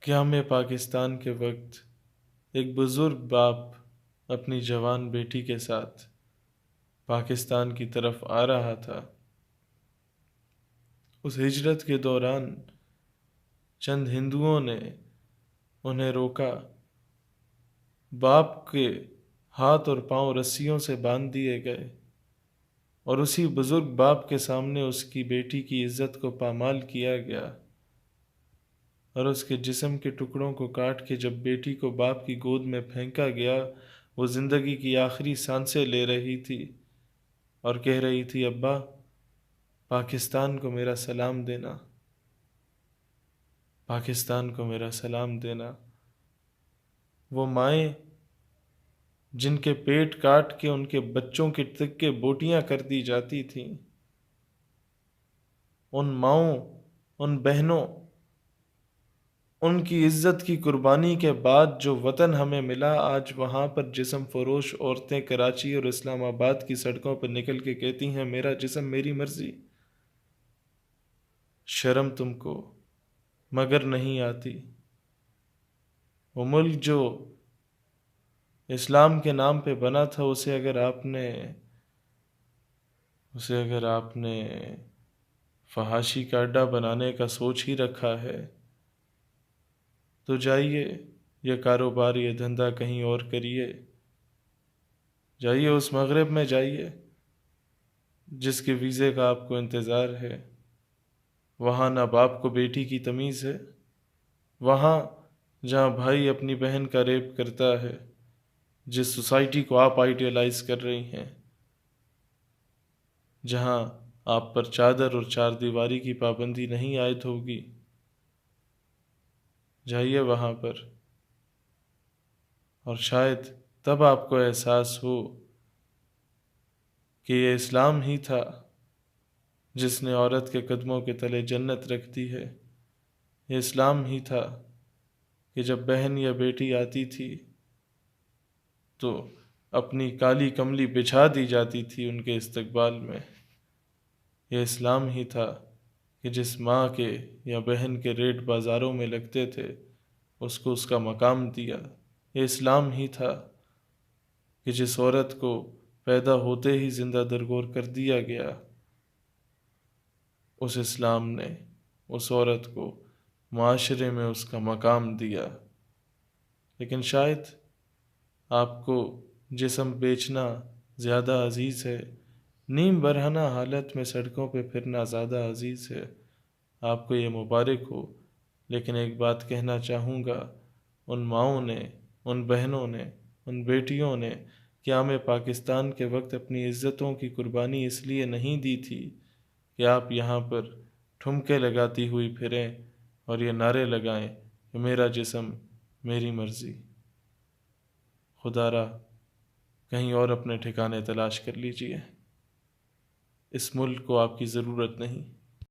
قیام پاکستان کے وقت ایک بزرگ باپ اپنی جوان بیٹی کے ساتھ پاکستان کی طرف آ رہا تھا۔ اس ہجرت کے دوران چند ہندوؤں نے انہیں روکا، باپ کے ہاتھ اور پاؤں رسیوں سے باندھ دیے گئے اور اسی بزرگ باپ کے سامنے اس کی بیٹی کی عزت کو پامال کیا گیا، اور اس کے جسم کے ٹکڑوں کو کاٹ کے جب بیٹی کو باپ کی گود میں پھینکا گیا، وہ زندگی کی آخری سانسیں لے رہی تھی اور کہہ رہی تھی، ابا پاکستان کو میرا سلام دینا، پاکستان کو میرا سلام دینا۔ وہ مائیں جن کے پیٹ کاٹ کے ان کے بچوں کے تکے بوٹیاں کر دی جاتی تھیں، ان ماؤں، ان بہنوں، ان کی عزت کی قربانی کے بعد جو وطن ہمیں ملا، آج وہاں پر جسم فروش عورتیں کراچی اور اسلام آباد کی سڑکوں پر نکل کے کہتی ہیں، میرا جسم میری مرضی۔ شرم تم کو مگر نہیں آتی؟ وہ ملک جو اسلام کے نام پہ بنا تھا، اسے اگر آپ نے فحاشی کا اڈا بنانے کا سوچ ہی رکھا ہے تو جائیے، یہ کاروبار، یہ دھندا کہیں اور کریے، جائیے اس مغرب میں جائیے جس کے ویزے کا آپ کو انتظار ہے۔ وہاں نہ باپ کو بیٹی کی تمیز ہے، وہاں جہاں بھائی اپنی بہن کا ریپ کرتا ہے، جس سوسائٹی کو آپ آئیڈیالائز کر رہی ہیں، جہاں آپ پر چادر اور چار دیواری کی پابندی نہیں عائد ہوگی، جائیے وہاں پر، اور شاید تب آپ کو احساس ہو کہ یہ اسلام ہی تھا جس نے عورت کے قدموں کے تلے جنت رکھ دی ہے۔ یہ اسلام ہی تھا کہ جب بہن یا بیٹی آتی تھی تو اپنی کالی کملی بچھا دی جاتی تھی ان کے استقبال میں۔ یہ اسلام ہی تھا کہ جس ماں کے یا بہن کے ریٹ بازاروں میں لگتے تھے، اس کو اس کا مقام دیا۔ یہ اسلام ہی تھا کہ جس عورت کو پیدا ہوتے ہی زندہ درگور کر دیا گیا، اس اسلام نے اس عورت کو معاشرے میں اس کا مقام دیا۔ لیکن شاید آپ کو جسم بیچنا زیادہ عزیز ہے، نیم برہنہ حالت میں سڑکوں پہ پھرنا زیادہ عزیز ہے۔ آپ کو یہ مبارک ہو، لیکن ایک بات کہنا چاہوں گا، ان ماؤں نے، ان بہنوں نے، ان بیٹیوں نے قیام پاکستان کے وقت اپنی عزتوں کی قربانی اس لیے نہیں دی تھی کہ آپ یہاں پر ٹھمکے لگاتی ہوئی پھریں اور یہ نعرے لگائیں کہ میرا جسم میری مرضی۔ خدا را کہیں اور اپنے ٹھکانے تلاش کر لیجئے، اس ملک کو آپ کی ضرورت نہیں۔